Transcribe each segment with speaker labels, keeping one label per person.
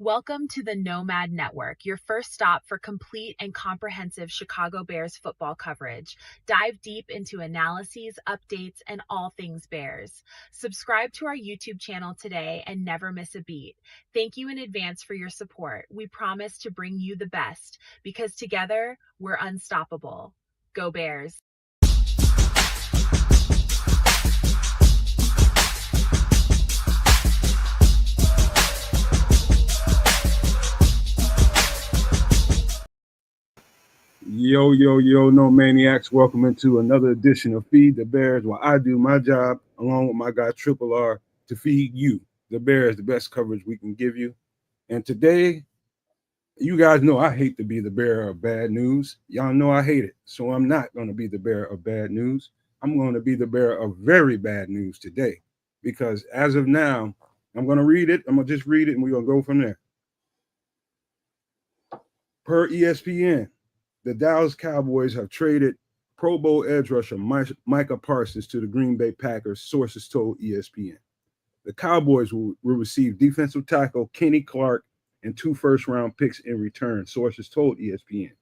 Speaker 1: Welcome to the Nomad Network, your first stop for complete and comprehensive Chicago Bears football coverage. Dive deep into analyses, updates, and all things Bears. Subscribe to our YouTube channel today and never miss a beat. Thank you in advance for your support. We promise to bring you the best because together we're unstoppable. Go Bears!
Speaker 2: Yo, no maniacs. Welcome into another edition of Feed the Bears, where I do my job along with my guy Triple R to feed you, the Bears, the best coverage we can give you. And today, you guys know I hate to be the bearer of bad news. Y'all know I hate it. So I'm not going to be the bearer of bad news. I'm going to be the bearer of very bad news today. Because as of now, I'm going to read it. I'm going to just read it and we're going to go from there. Per ESPN, the Dallas Cowboys have traded Pro Bowl edge rusher Micah Parsons to the Green Bay Packers, sources told ESPN. The Cowboys will receive defensive tackle Kenny Clark and 2 first-round picks in return, sources told ESPN.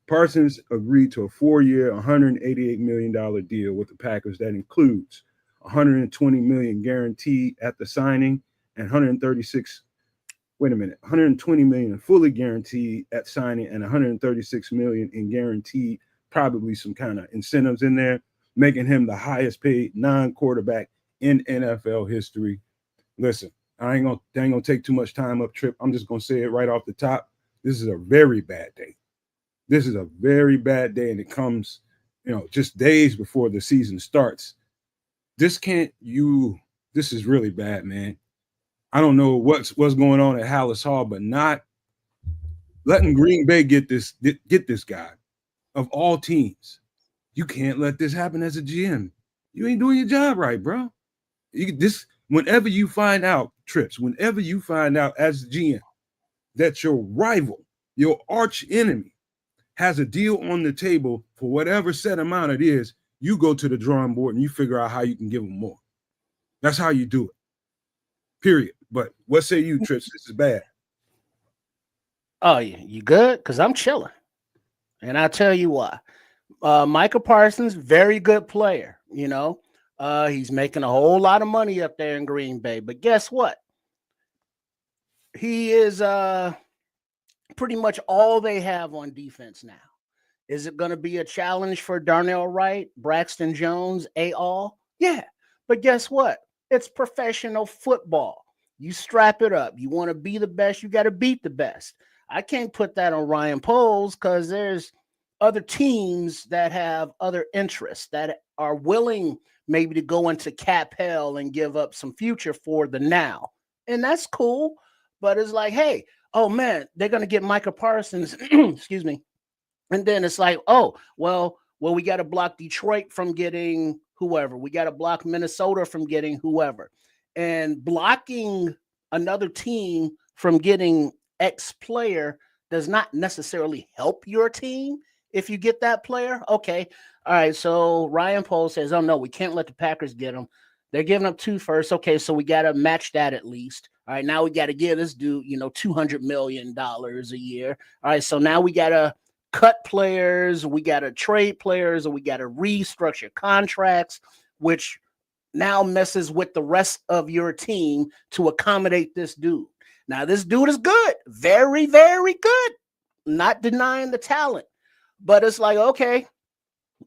Speaker 2: Parsons agreed to a 4-year, $188 million deal with the Packers that includes $120 million guaranteed at the signing and $120 million fully guaranteed at signing and $136 million in guaranteed, probably some kind of incentives in there, making him the highest paid non-quarterback in NFL history. Listen, I ain't gonna take too much time up, Trip. I'm just gonna say it right off the top. This is a very bad day. This is a very bad day, and it comes, just days before the season starts. This is really bad, man. I don't know what's going on at Hallis Hall, but not letting Green Bay get this guy of all teams. You can't let this happen as a GM. You ain't doing your job right, bro. Whenever you find out, Trips, whenever you find out as a GM that your rival, your arch enemy, has a deal on the table for whatever set amount it is, you go to the drawing board and you figure out how you can give them more. That's how you do it. Period. But what say you, Trips? This is bad.
Speaker 3: Oh, yeah. You good? Because I'm chilling. And I'll tell you why. Micah Parsons, very good player. He's making a whole lot of money up there in Green Bay. But guess what? He is pretty much all they have on defense now. Is it going to be a challenge for Darnell Wright, Braxton Jones, all? Yeah. But guess what? It's professional football. You strap it up. You want to be the best, you got to beat the best. I can't put that on Ryan Poles because there's other teams that have other interests that are willing maybe to go into cap hell and give up some future for the now. And that's cool. But it's like, hey, oh, man, they're going to get Micah Parsons. Excuse me. And then it's like, oh, well, we got to block Detroit from getting whoever. We got to block Minnesota from getting whoever. And blocking another team from getting X player does not necessarily help your team if you get that player. Okay. All right. So Ryan Poles says, oh, no, we can't let the Packers get them. They're giving up 2 firsts. Okay. So we got to match that at least. All right. Now we got to give this dude, $200 million a year. All right. So now we got to cut players. We got to trade players, or we got to restructure contracts, which now messes with the rest of your team to accommodate this dude. Now, this dude is good. Very, very good. Not denying the talent. But it's like, okay,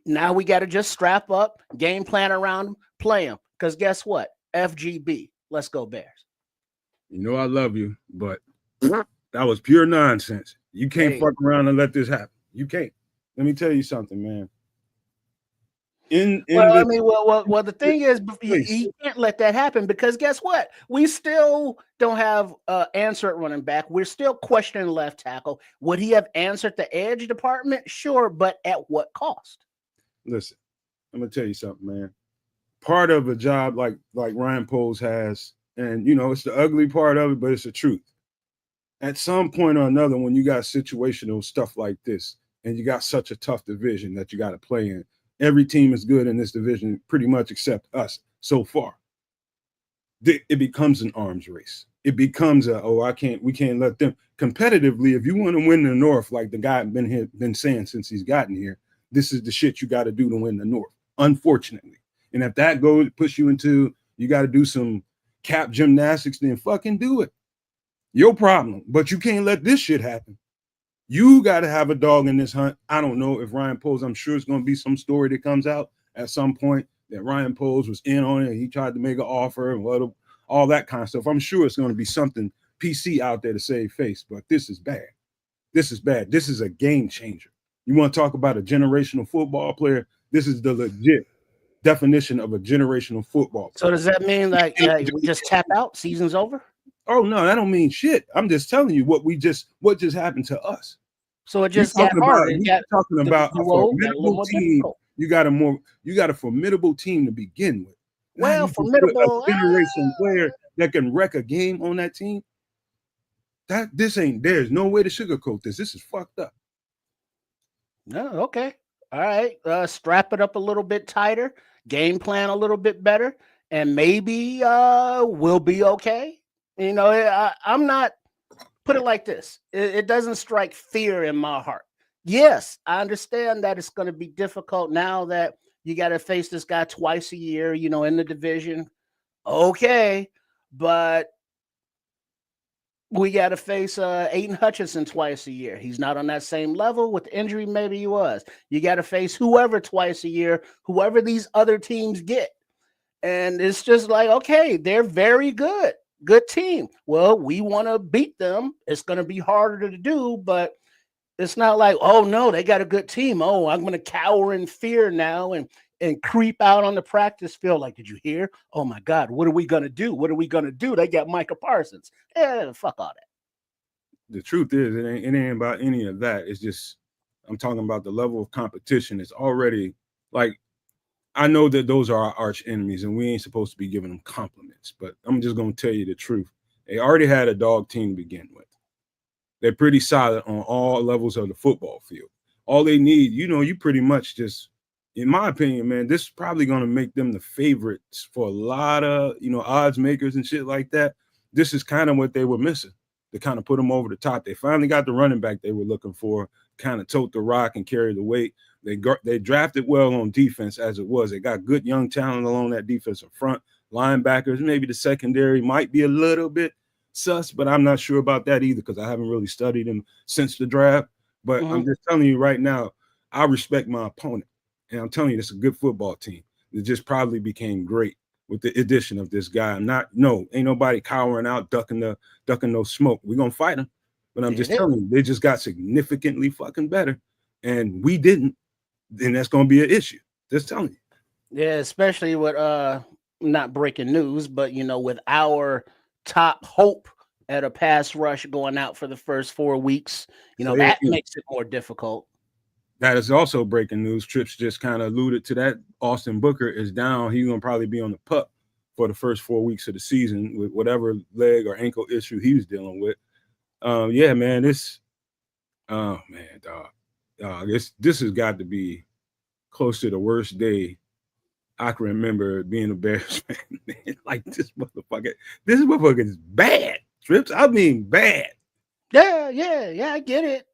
Speaker 3: now we got to just strap up, game plan around him, play him. Because guess what? FGB. Let's go Bears.
Speaker 2: I love you, but that was pure nonsense. You can't fuck around and let this happen. You can't. Let me tell you something, man.
Speaker 3: The thing is, you can't let that happen because guess what? We still don't have answer at running back. We're still questioning left tackle. Would he have answered the edge department? Sure, but at what cost?
Speaker 2: Listen, I'm gonna tell you something, man. Part of a job like Ryan Poles has, and it's the ugly part of it, but it's the truth. At some point or another, when you got situational stuff like this, and you got such a tough division that you got to play in. Every team is good in this division, pretty much except us so far. It becomes an arms race. it becomes we can't let them competitively. If you want to win the North, like the guy been saying since he's gotten here, this is the shit you got to do to win the North, unfortunately. And if that push you into, you got to do some cap gymnastics, then fucking do it. Your problem. But you can't let this shit happen. You got to have a dog in this hunt. I don't know if Ryan Poles, I'm sure it's going to be some story that comes out at some point that Ryan Poles was in on it. He tried to make an offer and all that kind of stuff. I'm sure it's going to be something PC out there to save face, but this is bad. This is bad. This is a game changer. You want to talk about a generational football player? This is the legit definition of a generational football player.
Speaker 3: So does that mean like we just tap out? Season's over?
Speaker 2: Oh no, that don't mean shit. I'm just telling you what just happened to us.
Speaker 3: So it just got harder.
Speaker 2: You're talking about a formidable team. You got a formidable team to begin with.
Speaker 3: Well, formidable
Speaker 2: generation player that can wreck a game on that team. There's no way to sugarcoat this. This is fucked up.
Speaker 3: No, okay. All right. Strap it up a little bit tighter, game plan a little bit better, and maybe we'll be okay. You know, I'm not, put it like this. It doesn't strike fear in my heart. Yes, I understand that it's going to be difficult now that you got to face this guy twice a year, you know, in the division. Okay. But we got to face Aiden Hutchinson twice a year. He's not on that same level with injury. Maybe he was. You got to face whoever twice a year, whoever these other teams get. And it's just like, okay, they're very good. Good team. Well, we want to beat them. It's going to be harder to do, but it's not like, oh no, they got a good team. Oh, I'm going to cower in fear now and creep out on the practice field. Like, did you hear? Oh my God, what are we going to do? What are we going to do? They got Micah Parsons. Yeah, fuck all that.
Speaker 2: The truth is, it ain't about any of that. It's just, I'm talking about the level of competition. It's already like, I know that those are our arch enemies and we ain't supposed to be giving them compliments, but I'm just going to tell you the truth. They already had a dog team to begin with. They're pretty solid on all levels of the football field. All they need, you pretty much just, in my opinion, man, this is probably going to make them the favorites for a lot of, odds makers and shit like that. This is kind of what they were missing to kind of put them over the top. They finally got the running back they were looking for, kind of tote the rock and carry the weight. They drafted well on defense as it was. They got good young talent along that defensive front. Linebackers, maybe the secondary might be a little bit sus, but I'm not sure about that either because I haven't really studied them since the draft. But I'm just telling you right now, I respect my opponent. And I'm telling you, it's a good football team. It just probably became great with the addition of this guy. Ain't nobody cowering out, ducking no smoke. We're going to fight them. But I'm just telling you, they just got significantly fucking better. And we didn't. And that's going to be an issue. Just telling you.
Speaker 3: Yeah, especially with not breaking news, but with our top hope at a pass rush going out for the first 4 weeks, that makes it more difficult.
Speaker 2: That is also breaking news. Trips just kind of alluded to that. Austin Booker is down. He's going to probably be on the PUP for the first 4 weeks of the season with whatever leg or ankle issue he was dealing with. Yeah, man, this has got to be close to the worst day I can remember being a Bears fan. Man. Like this motherfucker is bad. Trips, I mean bad.
Speaker 3: Yeah, I get it.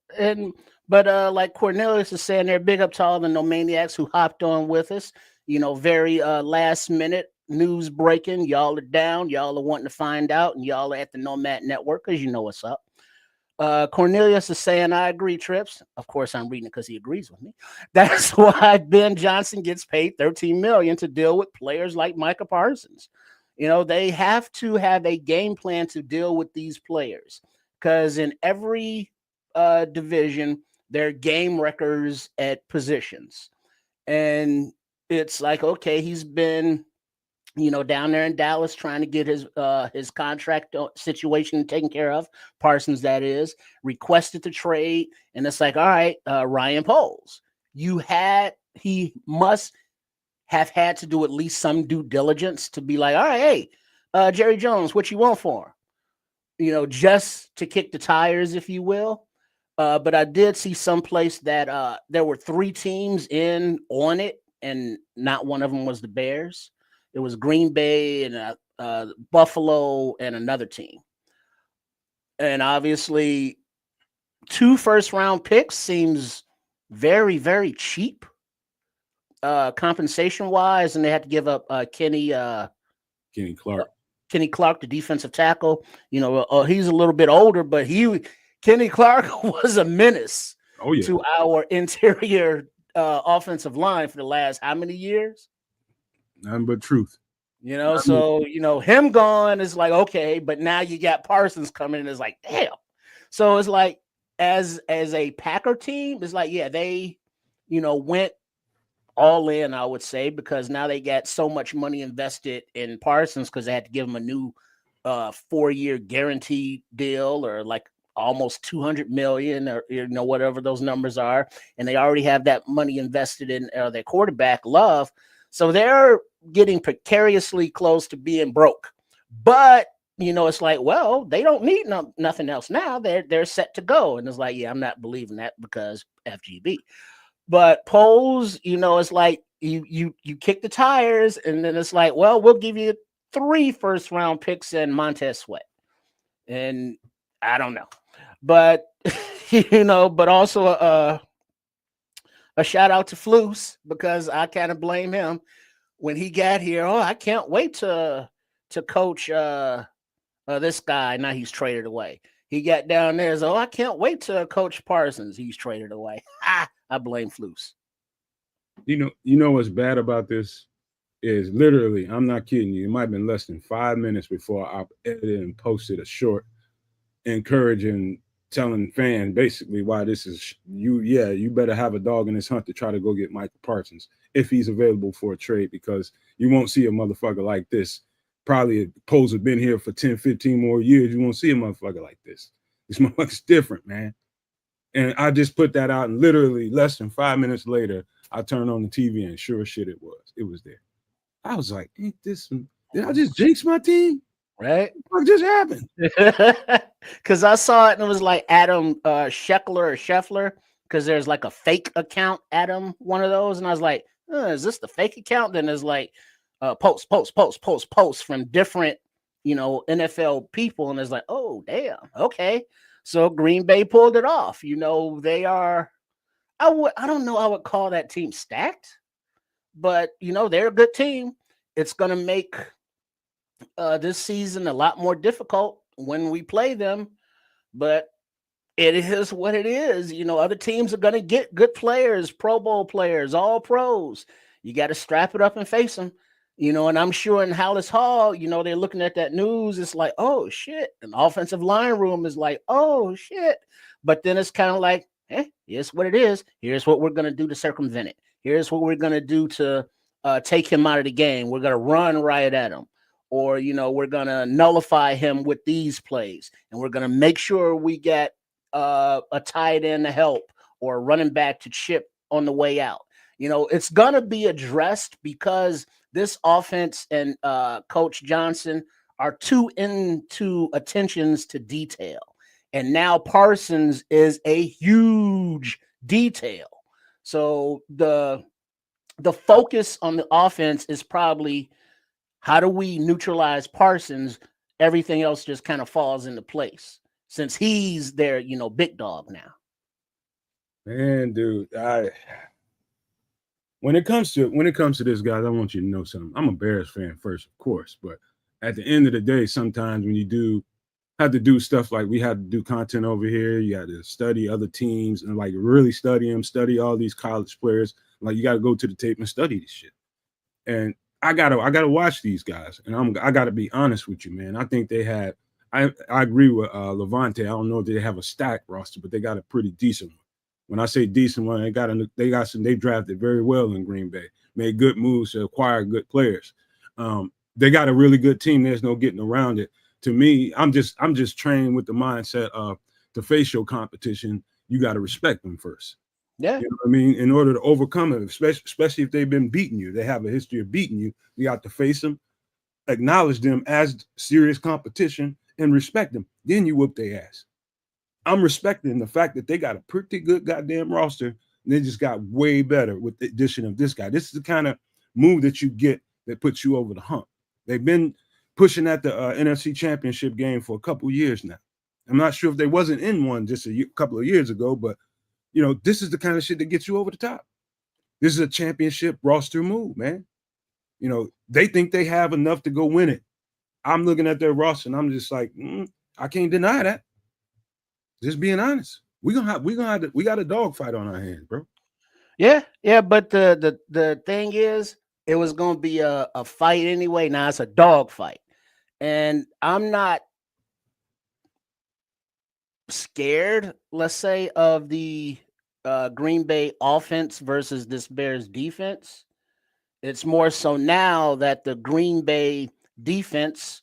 Speaker 3: But like Cornelius is saying there, big up to all the No Maniacs who hopped on with us. Very last minute news breaking. Y'all are down. Y'all are wanting to find out, and y'all are at the Nomad Network because you know what's up. Cornelius is saying, I agree, Trips. Of course, I'm reading it because he agrees with me. That's why Ben Johnson gets paid $13 million to deal with players like Micah Parsons. They have to have a game plan to deal with these players because in every division, they're game wreckers at positions. And it's like, okay, he's been down there in Dallas trying to get his contract situation taken care of. Parsons, that is, requested the trade. And it's like, all right, Ryan Poles, he must have had to do at least some due diligence to be like, all right, hey, Jerry Jones, what you want for him? Just to kick the tires, if you will. But I did see someplace that there were 3 teams in on it, and not one of them was the Bears. It was Green Bay and Buffalo and another team. And obviously, 2 first-round picks seems very, very cheap, compensation-wise, and they had to give up
Speaker 2: Kenny Clark.
Speaker 3: Kenny Clark, the defensive tackle. He's a little bit older, but Kenny Clark was a menace
Speaker 2: Oh yeah,
Speaker 3: to our interior offensive line for the last how many years?
Speaker 2: nothing but truth.
Speaker 3: So him gone is like, okay, but now you got Parsons coming in. It's like, damn. So it's like, as a Packer team, it's like, yeah, they went all in, I would say, because now they got so much money invested in Parsons because they had to give him a new 4-year guaranteed deal, or like almost 200 million, or whatever those numbers are, and they already have that money invested in their quarterback Love, so they're getting precariously close to being broke. But it's like, well, they don't need nothing else now. They're set to go, and it's like, yeah, I'm not believing that because FGB. But polls, it's like you kick the tires, and then it's like, well, we'll give you 3 first-round picks and Montez Sweat, and I don't know, but but also a shout out to Flus, because I kind of blame him when he got here. Oh, I can't wait to coach this guy. Now he's traded away. He got down there. So I can't wait to coach Parsons. He's traded away. I blame Flus.
Speaker 2: You know what's bad about this is, literally, I'm not kidding you, it might have been less than 5 minutes before I edited and posted a short encouraging, telling fans basically why this is you better have a dog in this hunt to try to go get Michael Parsons if he's available for a trade, because you won't see a motherfucker like this. Probably Poles have been here for 10, 15 more years. You won't see a motherfucker like this. This motherfucker's different, man. And I just put that out, and literally less than 5 minutes later, I turned on the TV, and sure as shit it was there. I was like, ain't this did I just jinx my team?
Speaker 3: Right?
Speaker 2: What just happened?
Speaker 3: Because I saw it and it was like Adam Scheffler, because there's like a fake account, Adam, one of those. And I was like, is this the fake account? Then there's like posts from different, NFL people. And it's like, oh, damn. Okay. So Green Bay pulled it off. They are, I don't know, I would call that team stacked, but they're a good team. It's going to make this season a lot more difficult when we play them, but it is what it is. Other teams are going to get good players, Pro Bowl players, all pros. You got to strap it up and face them. And I'm sure in Hallis Hall, they're looking at that news. It's like, oh shit. And the offensive line room is like, oh shit. But then it's kind of like, here's what it is. Here's what we're going to do to circumvent it. Here's what we're going to do to take him out of the game. We're going to run right at him. Or, we're going to nullify him with these plays. And we're going to make sure we get a tight end to help, or a running back to chip on the way out. It's going to be addressed, because this offense and Coach Johnson are too into attentions to detail. And now Parsons is a huge detail. So the focus on the offense is probably, how do we neutralize Parsons? Everything else just kind of falls into place, since he's their, big dog now.
Speaker 2: Man, dude, when it comes to this, guys, I want you to know something. I'm a Bears fan first, of course, but at the end of the day, sometimes when you do have to do stuff like we had to do content over here, you got to study other teams and like really study them, study all these college players. Like, you got to go to the tape and study this shit. And I gotta watch these guys, and I gotta be honest with you, man. I think they had. I agree with Levante. I don't know if they have a stacked roster, but they got a pretty decent one. When I say decent one, they drafted very well in Green Bay, made good moves to acquire good players. They got a really good team. There's no getting around it. To me, I'm just trained with the mindset of, to face your competition, you got to respect them first.
Speaker 3: Yeah.
Speaker 2: You know what I mean? In order to overcome it, especially if they've been beating you, they have a history of beating you. You got to face them, acknowledge them as serious competition, and respect them. Then you whoop their ass. I'm respecting the fact that they got a pretty good goddamn roster. And they just got way better with the addition of this guy. This is the kind of move that you get that puts you over the hump. They've been pushing at the NFC Championship game for a couple years now. I'm not sure if they wasn't in one just a couple of years ago, but this is the kind of shit that gets you over the top. This is a championship roster move, man. They think they have enough to go win it. I'm looking at their roster and I'm just like, I can't deny that. Just being honest. We got a dogfight on our hands, bro.
Speaker 3: Yeah, but the thing is, it was gonna be a fight anyway. Now it's a dog fight. And I'm not scared, let's say, of the Green Bay offense versus this Bears defense. It's more so now that the Green Bay defense,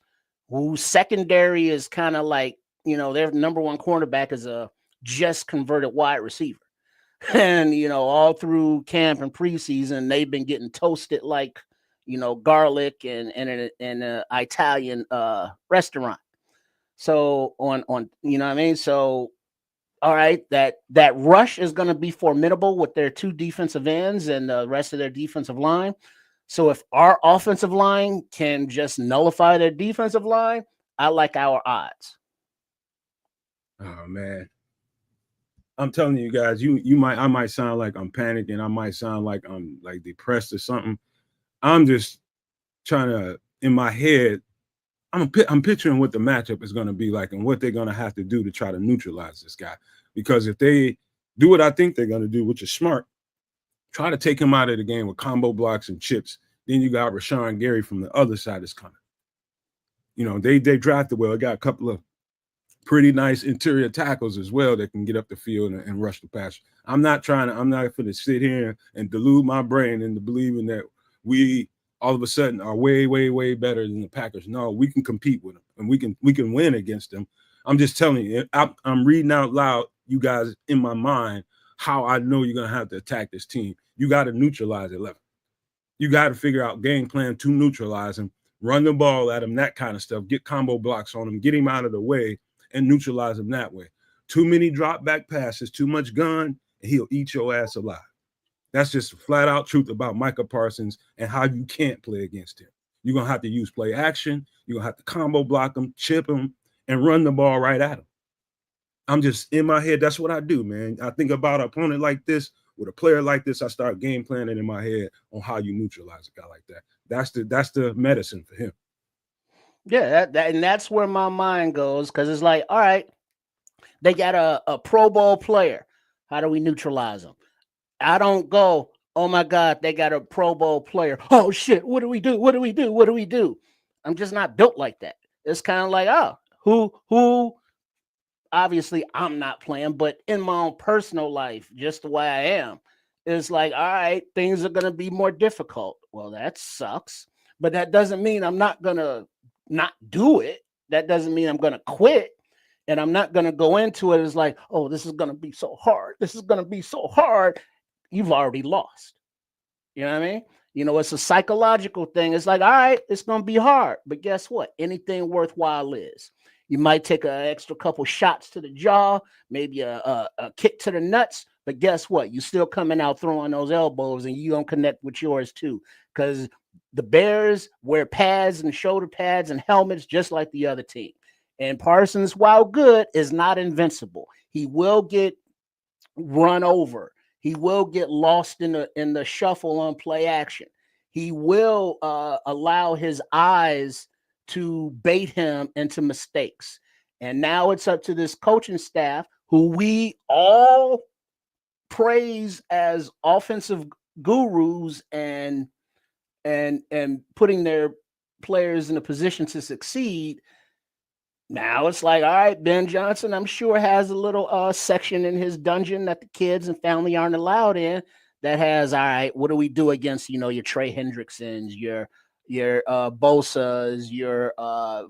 Speaker 3: whose secondary is kind of like, their number one cornerback is a just converted wide receiver. And, all through camp and preseason, they've been getting toasted like, garlic and an Italian restaurant. So on, you know what I mean? So, all right, that rush is going to be formidable with their two defensive ends and the rest of their defensive line. So if our offensive line can just nullify their defensive line, I like our odds.
Speaker 2: Oh man. I'm telling you guys, I might sound like I'm panicking. I might sound like I'm like depressed or something. I'm just trying to, in my head, I'm picturing what the matchup is going to be like and what they're going to have to do to try to neutralize this guy. Because if they do what I think they're going to do, which is smart, try to take him out of the game with combo blocks and chips. Then you got Rashawn Gary from the other side is coming. They drafted well. They got a couple of pretty nice interior tackles as well that can get up the field and rush the pass. I'm not going to sit here and delude my brain into believing that we all of a sudden are way, way, way better than the Packers. No, we can compete with them and we can win against them. I'm just telling you, I'm reading out loud, you guys, in my mind, how I know you're going to have to attack this team. You got to neutralize 11. You got to figure out game plan to neutralize him, run the ball at him, that kind of stuff, get combo blocks on him, get him out of the way, and neutralize him that way. Too many drop back passes, too much gun, and he'll eat your ass alive. That's just flat out truth about Micah Parsons and how you can't play against him. You're going to have to use play action. You're going to have to combo block him, chip him, and run the ball right at him. I'm just in my head. That's what I do, man. I think about an opponent like this, with a player like this, I start game planning in my head on how you neutralize a guy like that. That's the medicine for him.
Speaker 3: Yeah, and that's where my mind goes, because it's like, all right, they got a Pro Bowl player. How do we neutralize them? I don't go, oh my God, they got a Pro Bowl player. Oh shit, what do we do? What do we do? What do we do? I'm just not built like that. It's kind of like, who obviously I'm not playing, but in my own personal life, just the way I am, it's like, all right, things are going to be more difficult. Well, that sucks, but that doesn't mean I'm not going to not do it. That doesn't mean I'm going to quit. And I'm not going to go into it as like, oh, this is going to be so hard. This is going to be so hard. You've already lost. You know what I mean? It's a psychological thing. It's like, all right, it's going to be hard. But guess what? Anything worthwhile is. You might take an extra couple shots to the jaw, maybe a kick to the nuts. But guess what? You're still coming out throwing those elbows and you don't connect with yours too. Because the Bears wear pads and shoulder pads and helmets just like the other team. And Parsons, while good, is not invincible. He will get run over. He will get lost in the shuffle on play action. He will allow his eyes to bait him into mistakes. And now it's up to this coaching staff, who we all praise as offensive gurus and putting their players in a position to succeed. Now it's like, all right, Ben Johnson, I'm sure, has a little section in his dungeon that the kids and family aren't allowed in that has, all right, what do we do against, your Trey Hendricksons, your Bosa's, your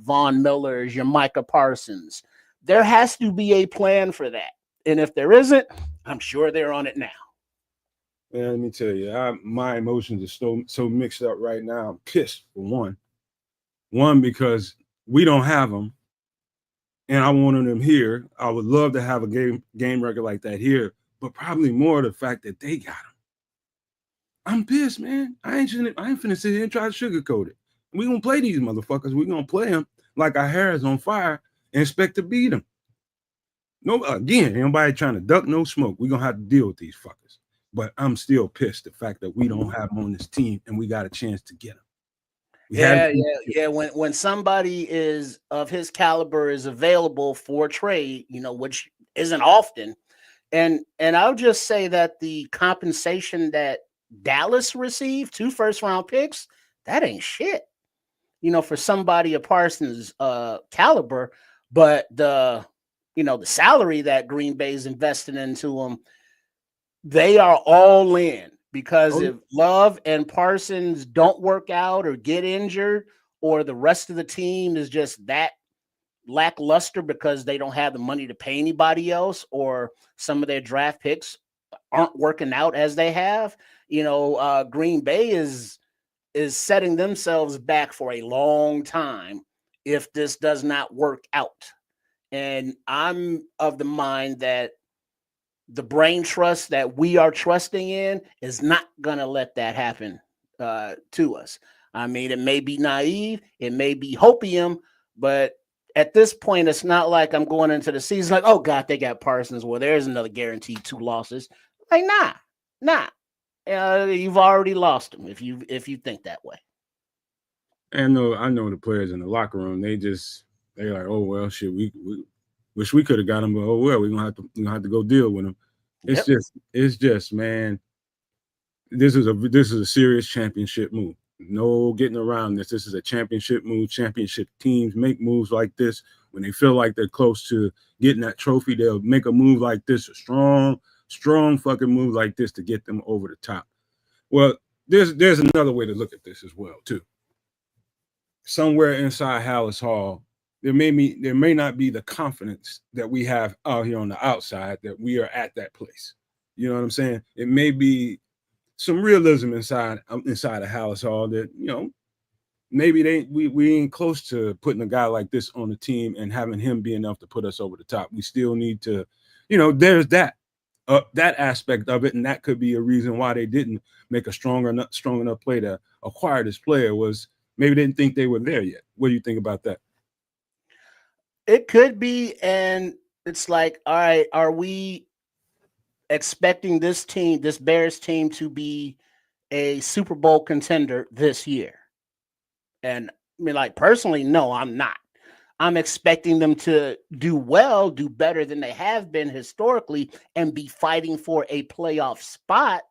Speaker 3: Von Millers, your Micah Parsons. There has to be a plan for that. And if there isn't, I'm sure they're on it now.
Speaker 2: Man, let me tell you, my emotions are so mixed up right now. I'm pissed, for one. One, because we don't have them. And I wanted them here. I would love to have a game record like that here, but probably more the fact that they got them. I'm pissed, man. I ain't finna sit here and try to sugarcoat it. We gonna play these motherfuckers. We gonna play them like our hair is on fire and expect to beat them. No, again, ain't nobody trying to duck no smoke. We're gonna have to deal with these fuckers. But I'm still pissed the fact that we don't have them on this team and we got a chance to get them. We had
Speaker 3: Yeah, yeah, yeah. When somebody is of his caliber is available for trade, which isn't often, and I'll just say that the compensation that Dallas received, 2 first-round picks, that ain't shit. For somebody of Parsons' caliber, but the salary that Green Bay's invested into him, they are all in because
Speaker 2: Oh,
Speaker 3: if Love and Parsons don't work out or get injured, or the rest of the team is just that lackluster because they don't have the money to pay anybody else, or some of their draft picks aren't working out as they have, Green Bay is setting themselves back for a long time if this does not work out. And I'm of the mind that the brain trust that we are trusting in is not going to let that happen to us. I mean, it may be naive, it may be hopium, but at this point, it's not like I'm going into the season like, oh God, they got Parsons. Well, there's another guaranteed 2 losses. Like, nah. You've already lost them if you think that way.
Speaker 2: and I know the players in the locker room. They're like, oh well, shit. We wish we could have got him, but oh well, we're gonna have to go deal with him.
Speaker 3: Yep.
Speaker 2: It's just, man. This is a serious championship move. No getting around this. This is a championship move. Championship teams make moves like this when they feel like they're close to getting that trophy. They'll make a move like this, a strong fucking move like this to get them over the top. Well, there's another way to look at this as well too. Somewhere inside Hallis Hall, there may not be the confidence that we have out here on the outside that we are at that place. You know what I'm saying? It may be some realism inside of Hallis Hall that maybe we ain't close to putting a guy like this on the team and having him be enough to put us over the top. We still need to, there's that aspect of it, and that could be a reason why they didn't make a strong enough play to acquire this player. Was maybe they didn't think they were there yet. What do you think about that?
Speaker 3: It could be, and it's like, all right, are we expecting this Bears team, to be a Super Bowl contender this year? And I mean, like, personally, no, I'm not. I'm expecting them to do well, do better than they have been historically, and be fighting for a playoff spot.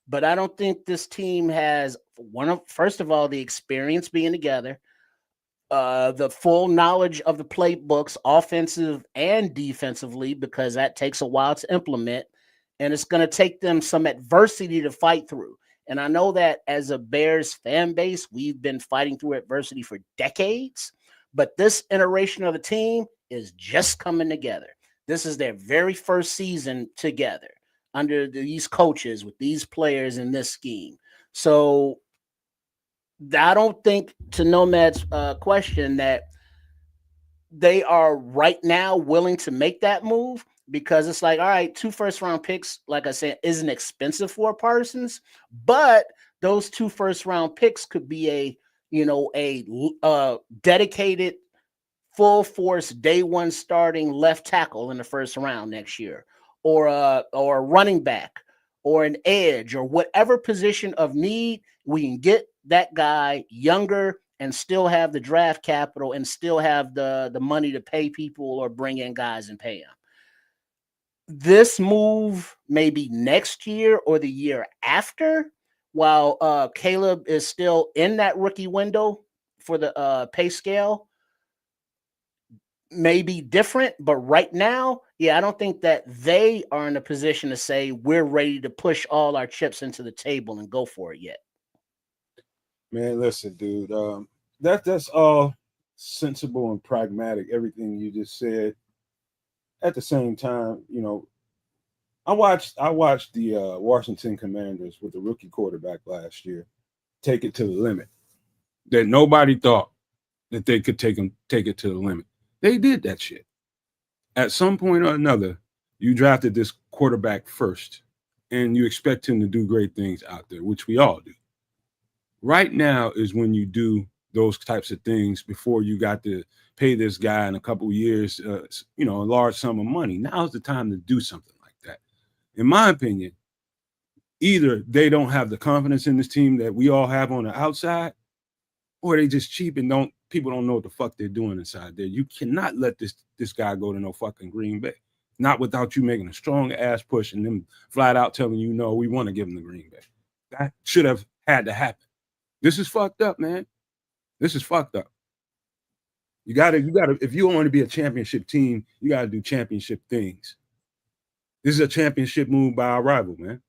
Speaker 3: But I don't think this team has first of all, the experience being together, the full knowledge of the playbooks, offensive and defensively, because that takes a while to implement, and it's going to take them some adversity to fight through. And I know that as a Bears fan base, we've been fighting through adversity for decades, but this iteration of the team is just coming together. This is their very first season together under these coaches with these players in this scheme. So I don't think, to Nomad's question, that they are right now willing to make that move, because it's like, all right, 2 first-round picks, like I said, isn't expensive for Parsons, but those 2 first-round picks could be a dedicated, full force day one starting left tackle in the first round next year, or a running back, or an edge, or whatever position of need. We can get that guy younger and still have the draft capital and still have the money to pay people or bring in guys and pay them. This move maybe next year or the year after, while Caleb is still in that rookie window for the pay scale, may be different. But right now, yeah, I don't think that they are in a position to say we're ready to push all our chips into the table and go for it yet.
Speaker 2: Man, listen, dude. That's all sensible and pragmatic. Everything you just said. At the same time, I watched the Washington Commanders with the rookie quarterback last year take it to the limit. That nobody thought that they could take it to the limit. They did that shit. At some point or another, you drafted this quarterback first, and you expect him to do great things out there, which we all do. Right now is when you do those types of things before you got the pay this guy in a couple of years, a large sum of money. Now's the time to do something like that. In my opinion, either they don't have the confidence in this team that we all have on the outside, or they just cheap and people don't know what the fuck they're doing inside there. You cannot let this guy go to no fucking Green Bay. Not without you making a strong ass push and them flat out telling you, no, we want to give him the Green Bay. That should have had to happen. This is fucked up, man. This is fucked up. You gotta, if you want to be a championship team, you gotta do championship things. This is a championship move by our rival, man.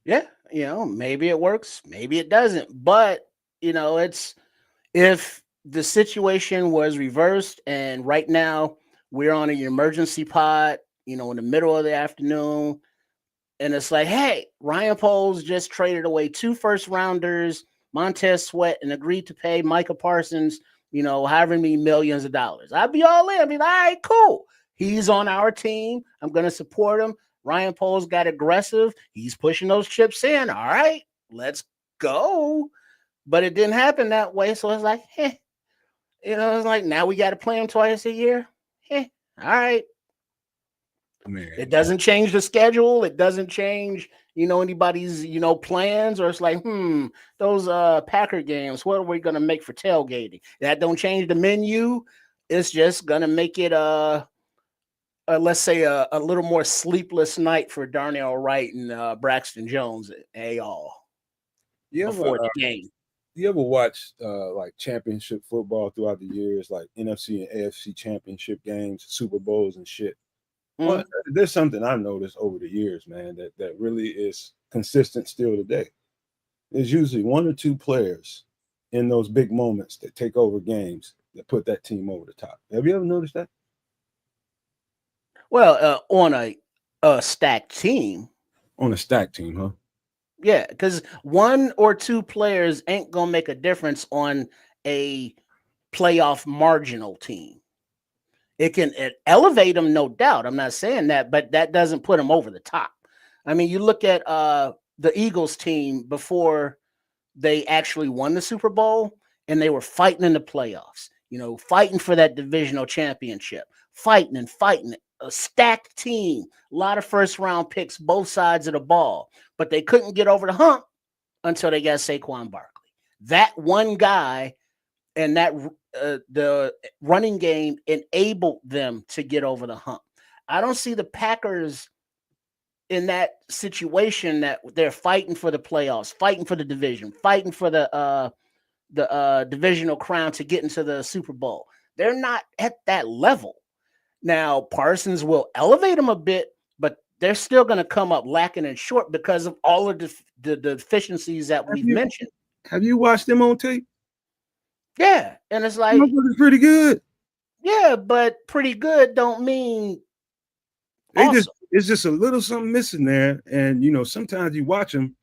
Speaker 3: Yeah, maybe it works, maybe it doesn't. But it's if the situation was reversed and right now we're on an emergency pod, in the middle of the afternoon, and it's like, hey, Ryan Poles just traded away 2 first-rounders, Montez Sweat, and agreed to pay Micah Parsons, however many millions of dollars. I'd be all in. I'd be like, all right, cool. He's on our team. I'm going to support him. Ryan Poles got aggressive. He's pushing those chips in. All right, let's go. But it didn't happen that way. So it's like, it's like now we got to play him twice a year. All right.
Speaker 2: Man.
Speaker 3: It doesn't change the schedule. It doesn't change, anybody's, plans. Or it's like, those Packer games, what are we going to make for tailgating? That don't change the menu. It's just going to make it, let's say, a little more sleepless night for Darnell Wright and Braxton Jones all before the game.
Speaker 2: You ever watch like championship football throughout the years, like NFC and AFC championship games, Super Bowls and shit? Well, there's something I've noticed over the years, man, that really is consistent still today. There's usually 1 or 2 players in those big moments that take over games that put that team over the top. Have you ever noticed that?
Speaker 3: Well, on a stacked team.
Speaker 2: On a stacked team, huh?
Speaker 3: Yeah, because 1 or 2 players ain't gonna make a difference on a playoff marginal team. It can elevate them, no doubt. I'm not saying that, but that doesn't put them over the top. I mean, you look at the Eagles team before they actually won the Super Bowl, and they were fighting in the playoffs, fighting for that divisional championship, fighting. A stacked team, a lot of first-round picks, both sides of the ball, but they couldn't get over the hump until they got Saquon Barkley. That one guy and that the running game enabled them to get over the hump. I don't see the Packers in that situation that they're fighting for the playoffs, fighting for the division, fighting for the divisional crown to get into the Super Bowl. They're not at that level. Now, Parsons will elevate them a bit, but they're still going to come up lacking and short because of all of the deficiencies that we've mentioned.
Speaker 2: Have you watched them on tape?
Speaker 3: Yeah, and it's like,
Speaker 2: it's pretty good.
Speaker 3: Yeah, but pretty good don't mean awesome.
Speaker 2: It's just a little something missing there. And, sometimes you watch them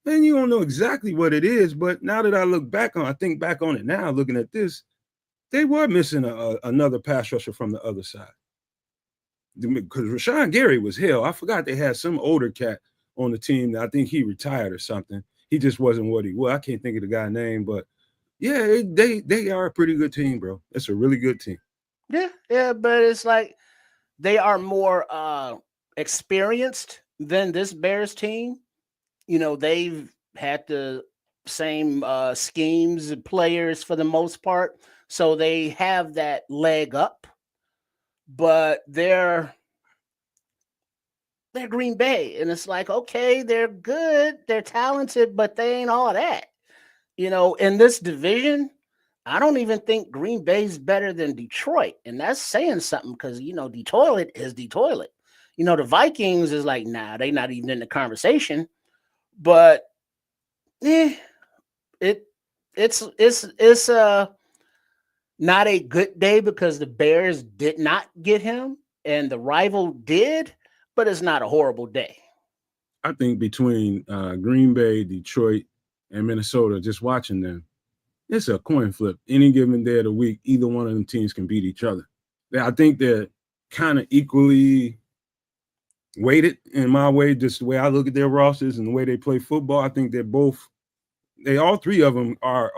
Speaker 2: and you don't know exactly what it is. But now that I think back on it now, looking at this, they were missing another pass rusher from the other side. Because Rashawn Gary was hell. I forgot they had some older cat on the team. I think he retired or something. He just wasn't what he was. I can't think of the guy's name, but yeah, they are a pretty good team, bro. It's a really good team.
Speaker 3: Yeah, but it's like they are more experienced than this Bears team. They've had the same schemes and players for the most part, so they have that leg up. But they're Green Bay, and it's like, okay, they're good, they're talented, but they ain't all that. In this division, I don't even think Green Bay's better than Detroit, and that's saying something because Detroit is Detroit. The Vikings is like, nah, they're not even in the conversation. But it's not a good day because the Bears did not get him and the rival did, but it's not a horrible day.
Speaker 2: I think between Green Bay, Detroit, and Minnesota, just watching them, it's a coin flip. Any given day of the week, either one of them teams can beat each other. I think they're kind of equally weighted in my way, just the way I look at their rosters and the way they play football. I think they're both They all three of them are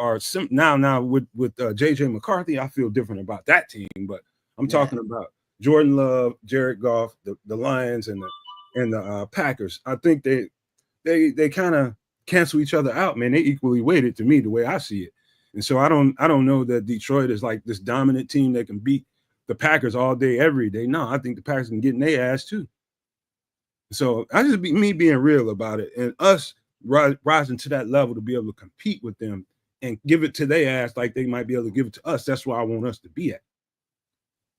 Speaker 2: now with JJ McCarthy. I feel different about that team, but I'm
Speaker 3: Yeah.
Speaker 2: talking about Jordan Love, Jared Goff, the Lions, and the Packers. I think they kind of cancel each other out, man. They equally weighted to me the way I see it. And so I don't know that Detroit is like this dominant team that can beat the Packers all day, every day. No, I think the Packers can get in their ass too. So I just be me being real about it and us rising to that level to be able to compete with them and give it to their ass like they might be able to give it to us. That's where I want us to be at.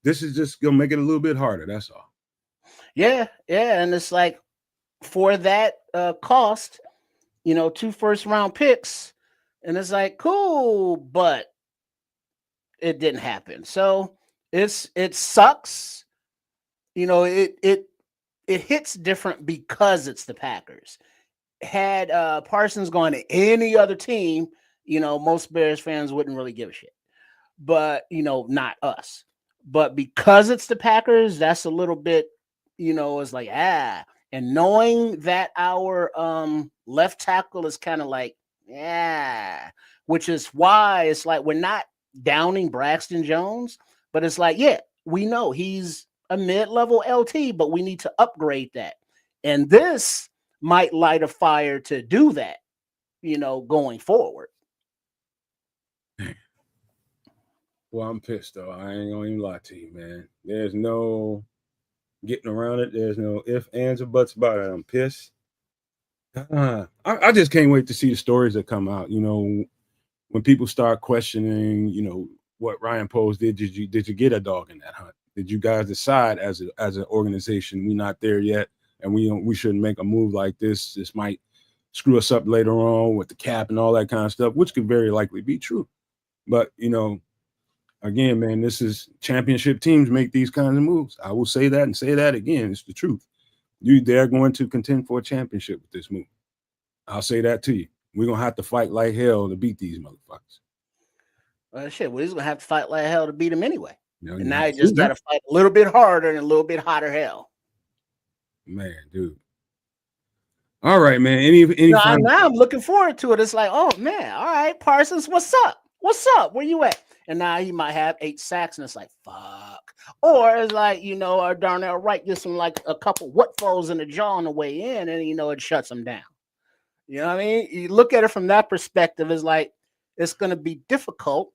Speaker 2: This is just gonna make it a little bit harder. That's all.
Speaker 3: Yeah, and it's like for that cost, 2 first-round picks, and it's like cool, but it didn't happen. So it sucks. It hits different because it's the Packers. Had Parsons gone to any other team, most Bears fans wouldn't really give a shit. But not us. But because it's the Packers, that's a little bit, it's like and knowing that our left tackle is kind of like which is why it's like we're not downing Braxton Jones, but it's like we know he's a mid-level LT, but we need to upgrade that, and this might light a fire to do that, going forward.
Speaker 2: Well, I'm pissed though. I ain't gonna even lie to you, man. There's no getting around it. There's no ifs, ands, or buts about it. I'm pissed. I just can't wait to see the stories that come out. When people start questioning, what Ryan Poles did. Did you get a dog in that hunt? Did you guys decide as an organization we're not there yet, and we shouldn't make a move like this? This might screw us up later on with the cap and all that kind of stuff, which could very likely be true. But again, man, this is championship teams make these kinds of moves. I will say that and say that again. It's the truth. They're going to contend for a championship with this move. I'll say that to you. We're gonna have to fight like hell to beat these motherfuckers.
Speaker 3: Well, shit, we're just gonna have to fight like hell to beat them anyway. And
Speaker 2: You
Speaker 3: now
Speaker 2: have
Speaker 3: you
Speaker 2: to do
Speaker 3: just
Speaker 2: that.
Speaker 3: gotta fight a little bit harder and a little bit hotter hell.
Speaker 2: Man, dude. All right, man. Any final?
Speaker 3: Now I'm looking forward to it. It's like, oh man, all right, Parsons, what's up? What's up? Where you at? And now he might have 8 sacks, and it's like, fuck. Or it's like, or Darnell Wright gets him like a couple what foes in the jaw on the way in, and it shuts him down. You know what I mean? You look at it from that perspective, it's like it's gonna be difficult,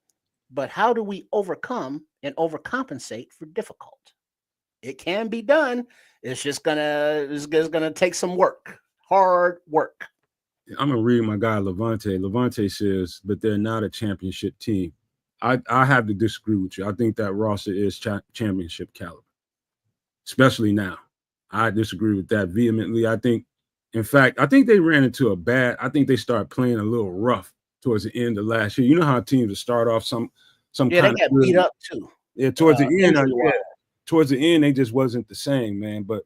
Speaker 3: but how do we overcome and overcompensate for difficult? It can be done. It's just gonna take some work. Hard work.
Speaker 2: I'm gonna read my guy Levante. Levante says, but they're not a championship team. I have to disagree with you. I think that roster is championship caliber, especially now. I disagree with that vehemently. In fact, I think they ran into I think they started playing a little rough towards the end of last year. You know how teams will start off some
Speaker 3: Yeah, they
Speaker 2: kind
Speaker 3: got
Speaker 2: of
Speaker 3: beat up too.
Speaker 2: Yeah, towards the end,
Speaker 3: Injury-wise.
Speaker 2: towards the end, they just wasn't the same, man. But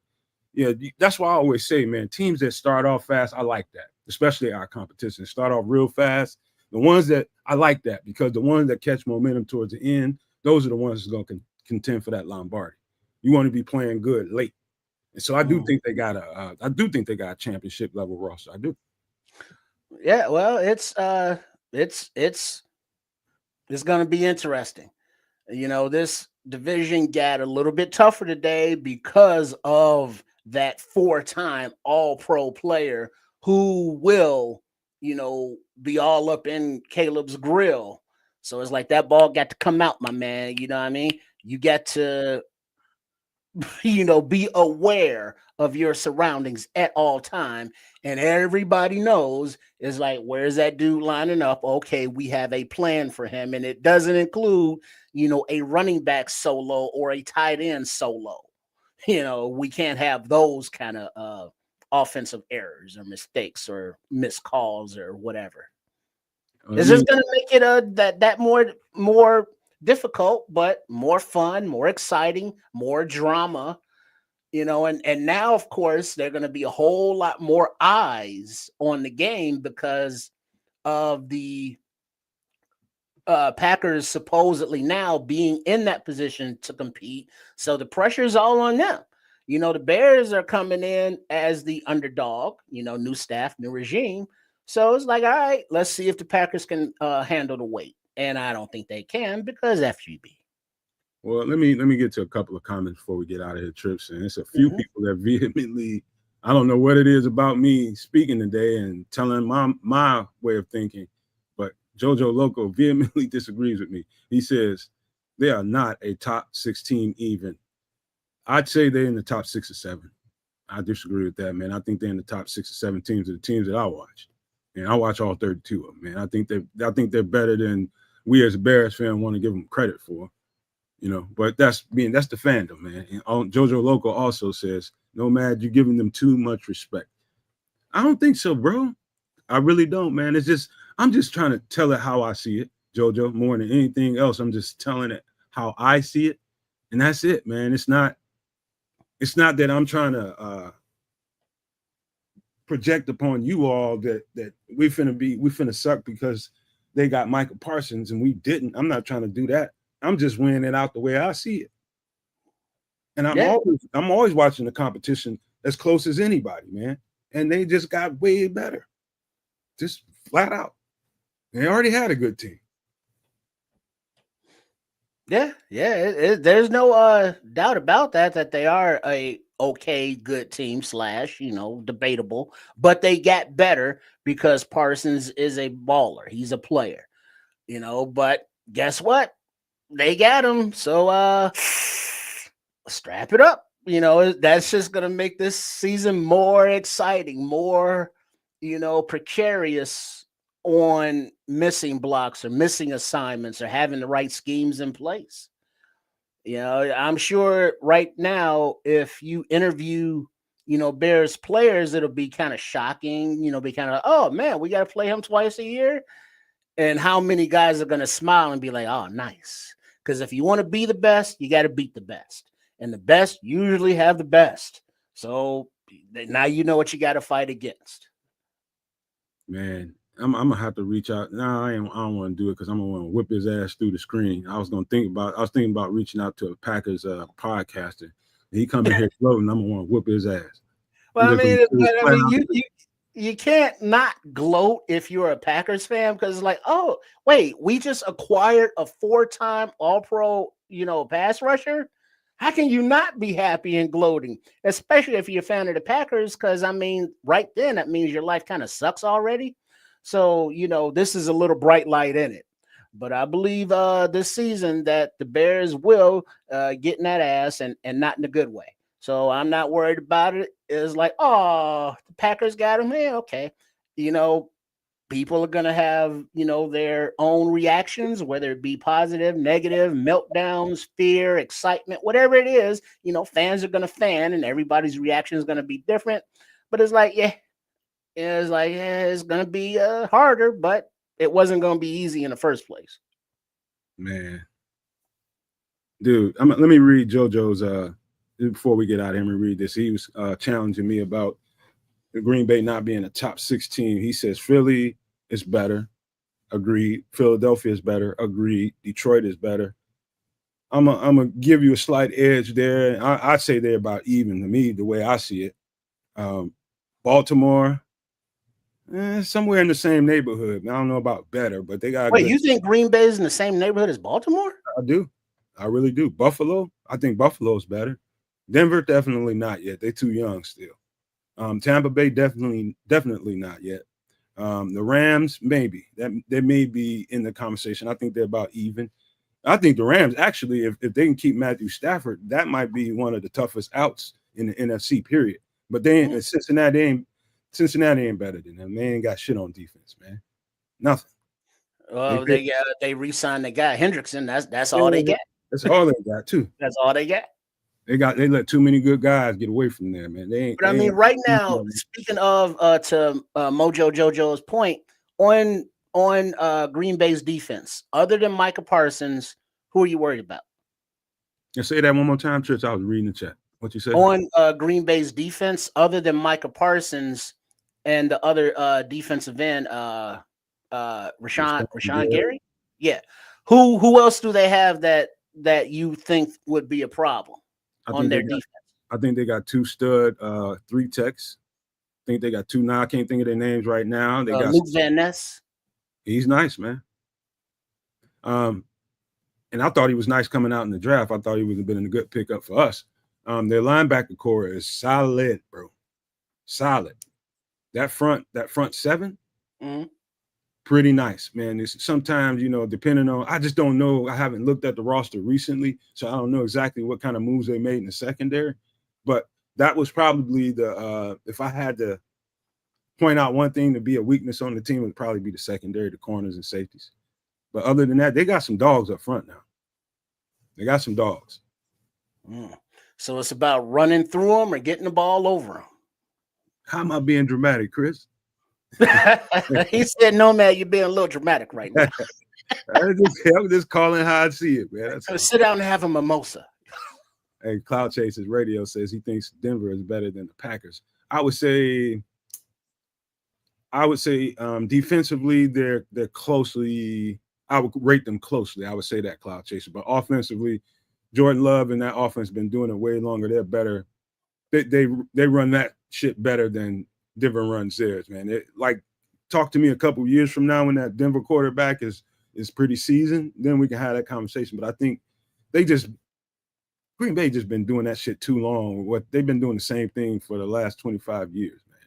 Speaker 2: yeah, that's why I always say, man, teams that start off fast, I like that, especially our competition. Start off real fast. The ones that I like that because the ones that catch momentum towards the end, those are the ones that's going to contend for that Lombardi. You want to be playing good late, and so I do think they got a championship level roster. I do.
Speaker 3: Yeah, well, it's going to be interesting. This division got a little bit tougher today because of that 4-time All-Pro player who will, be all up in Caleb's grill. So it's like that ball got to come out, my man. You know what I mean? You got to, be aware of your surroundings at all time. And everybody knows is like, where's that dude lining up? Okay, we have a plan for him. And it doesn't include, a running back solo or a tight end solo. We can't have those kind of offensive errors or mistakes or missed calls or whatever. It's just going to make it that more difficult, but more fun, more exciting, more drama. And now, of course, there are going to be a whole lot more eyes on the game because of the Packers supposedly now being in that position to compete. So the pressure is all on them. The Bears are coming in as the underdog, new staff, new regime. So it's like, all right, let's see if the Packers can handle the weight. And I don't think they can because FGB.
Speaker 2: Well, let me get to a couple of comments before we get out of here, Trips. And it's a few
Speaker 3: Mhm.
Speaker 2: people that vehemently, I don't know what it is about me speaking today and telling my way of thinking, but Jojo Loco vehemently disagrees with me. He says they are not a top 16 even. I'd say they're in the top 6 or 7. I disagree with that, man. I think they're in the top 6 or 7 teams of the teams that I watched. And I watch all 32 of them, man. I think they're better than we as a Bears fan want to give them credit for. But that's the fandom, man. And Jojo Loco also says, Nomad, you're giving them too much respect. I don't think so, bro. I really don't, man. I'm just trying to tell it how I see it, Jojo, more than anything else. I'm just telling it how I see it. And that's it, man. It's not that I'm trying to project upon you all that we finna suck because they got Michael Parsons and we didn't. I'm not trying to do that. I'm just weighing it out the way I see it. And I'm
Speaker 3: Yeah.
Speaker 2: always watching the competition as close as anybody, man. And they just got way better. Just flat out. They already had a good team.
Speaker 3: Yeah. There's no doubt about that they are a okay, good team / debatable, but they got better because Parsons is a baller. He's a player, but guess what? They got him. So strap it up. That's just gonna make this season more exciting, more, precarious on missing blocks or missing assignments or having the right schemes in place. I'm sure right now, if you interview, Bears players, it'll be kind of shocking, be kind of, oh man, we got to play him twice a year. And how many guys are going to smile and be like, oh, nice. Because if you want to be the best, you got to beat the best. And the best usually have the best. So now you know what you got to fight against.
Speaker 2: Man, I'm gonna have to reach out. No, I don't want to do it because I'm gonna want to whip his ass through the screen. I was thinking about reaching out to a Packers podcaster. He come in here floating, I'm gonna want to whip his ass. I'm
Speaker 3: Well,
Speaker 2: just gonna say it flat out.
Speaker 3: you can't not gloat if you're a Packers fan because it's like, oh, wait, we just acquired a 4-time All-Pro, pass rusher. How can you not be happy and gloating, especially if you're a fan of the Packers? Because right then that means your life kind of sucks already. So this is a little bright light in it. But I believe this season that the Bears will get in that ass and not in a good way. So I'm not worried about it. It's like, oh, the Packers got him. Yeah, okay. People are gonna have, their own reactions, whether it be positive, negative, meltdowns, fear, excitement, whatever it is. Fans are gonna fan, and everybody's reaction is gonna be different. But it's like, it's gonna be harder, but it wasn't gonna be easy in the first place.
Speaker 2: Man, dude, let me read JoJo's. Before we get out of here, let me read this. He was challenging me about the Green Bay not being a top 16. He says Philly is better. Agreed. Philadelphia is better. Agreed. Detroit is better. I'm gonna give you a slight edge there. I'd say they're about even to me, the way I see it. Baltimore, somewhere in the same neighborhood. I don't know about better, but they got
Speaker 3: Wait,
Speaker 2: good.
Speaker 3: you think Green Bay is in the same neighborhood as Baltimore?
Speaker 2: I do. I really do. Buffalo, I think Buffalo's better. Denver, definitely not yet. They're too young still. Tampa Bay, definitely not yet. The Rams, maybe that they may be in the conversation. I think they're about even. I think the Rams actually, if they can keep Matthew Stafford, that might be one of the toughest outs in the NFC. Period. But they ain't Cincinnati ain't better than them. They ain't got shit on defense, man. Nothing.
Speaker 3: Well, they re-signed the guy Hendrickson. That's all they
Speaker 2: Yeah,
Speaker 3: get.
Speaker 2: that's all they got too.
Speaker 3: That's all they get.
Speaker 2: They let too many good guys get away from there, man.
Speaker 3: But right now, speaking of to Mojo Jojo's point on Green Bay's defense, other than Micah Parsons, who are you worried about?
Speaker 2: Say that one more time, Trish. I was reading the chat. What you said?
Speaker 3: On Green Bay's defense, other than Micah Parsons and the other defensive end, Rashawn Gary? Yeah. Who else do they have that you think would be a problem on their defense?
Speaker 2: I think they got 2 stud 3 techs. think they got two now. I can't think of their names right now. They got
Speaker 3: Luke Van Ness.
Speaker 2: He's nice, man. And I thought he was nice coming out in the draft. I thought he would have been a good pickup for us. Their linebacker core is solid, bro. Solid. That front seven, pretty nice, man. It's sometimes, depending on, I just don't know. I haven't looked at the roster recently, so I don't know exactly what kind of moves they made in the secondary. But that was probably if I had to point out one thing to be a weakness on the team, it would probably be the secondary, the corners and safeties. But other than that, they got some dogs up front now. They got some dogs.
Speaker 3: So it's about running through them or getting the ball over them.
Speaker 2: How am I being dramatic, Chris?
Speaker 3: He said, "No, man, you're being a little dramatic right now."
Speaker 2: I'm just calling how I see it, man.
Speaker 3: Sit down and have a mimosa.
Speaker 2: Hey, Cloud Chases Radio says he thinks Denver is better than the Packers. I would say defensively, they're closely. I would rate them closely. I would say that, Cloud Chaser. But offensively, Jordan Love and that offense been doing it way longer. They're better. They run that shit better than Denver runs theirs, man. Talk to me a couple of years from now when that Denver quarterback is pretty seasoned, then we can have that conversation. But I think Green Bay just been doing that shit too long. They've been doing the same thing for the last 25 years, man.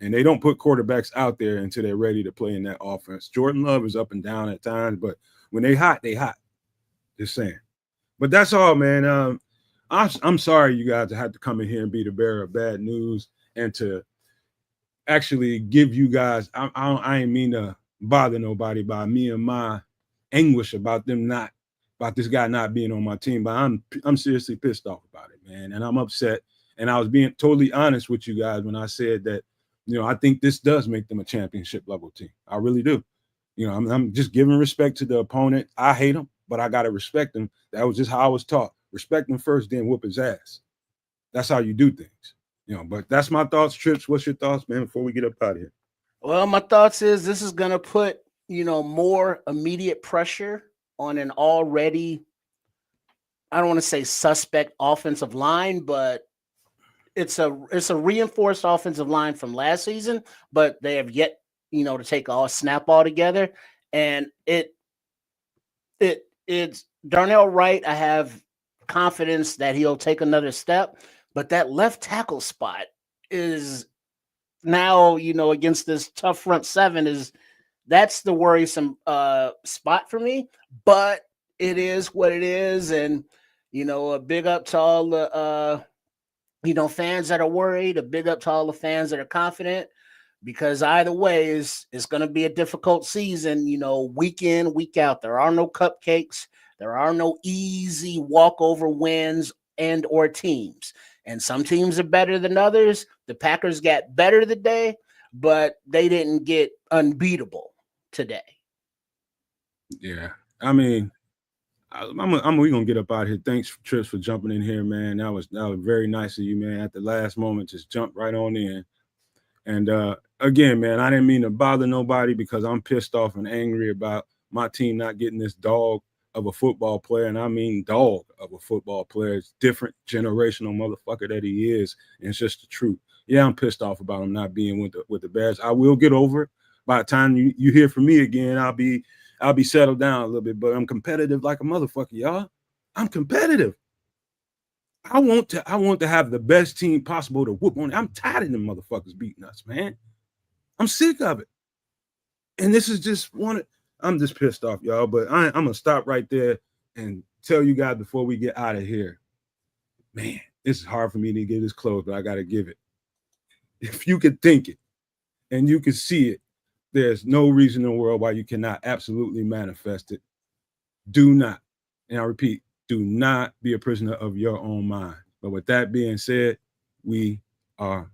Speaker 2: And they don't put quarterbacks out there until they're ready to play in that offense. Jordan Love is up and down at times, but when they hot, they hot. Just saying. But that's all, man. I'm sorry you guys had to come in here and be the bearer of bad news and to actually give you guys. I ain't mean to bother nobody by me and my anguish about this guy not being on my team, but I'm seriously pissed off about it, man, and I'm upset. And I was being totally honest with you guys when I said that, I think this does make them a championship level team. I really do. I'm just giving respect to the opponent. I hate him, but I gotta respect him. That was just how I was taught. Respect him first, then whoop his ass. That's how you do things. But that's my thoughts. Trips, what's your thoughts, man, before we get up out of here?
Speaker 3: Well, my thoughts is this is going to put, more immediate pressure on an already, I don't want to say suspect offensive line, but it's a reinforced offensive line from last season, but they have yet, to take a snap all together. And it's Darnell Wright. I have confidence that he'll take another step. But that left tackle spot is now, against this tough front seven that's the worrisome spot for me. But it is what it is. And, a big up to all the, fans that are worried, a big up to all the fans that are confident, because either way it's going to be a difficult season, week in, week out. There are no cupcakes. There are no easy walkover wins and or teams. And some teams are better than others. The Packers got better today, but they didn't get unbeatable today.
Speaker 2: Yeah. I mean, we're going to get up out of here. Thanks, Trips, for jumping in here, man. That was very nice of you, man. At the last moment, just jump right on in. And again, man, I didn't mean to bother nobody because I'm pissed off and angry about my team not getting this dog of a football player, and I mean dog of a football player. It's different generational motherfucker that he is, and it's just the truth. Yeah, I'm pissed off about him not being with the Bears. I will get over it. By the time you hear from me again, I'll be settled down a little bit. But I'm competitive like a motherfucker, y'all. I'm competitive. I want to have the best team possible to whoop on. I'm tired of them motherfuckers beating us, man. I'm sick of it. And this is just I'm just pissed off, y'all. But I'm going to stop right there and tell you guys before we get out of here. Man, this is hard for me to get this close, but I got to give it. If you could think it and you could see it, there's no reason in the world why you cannot absolutely manifest it. Do not, and I repeat, do not be a prisoner of your own mind. But with that being said, we are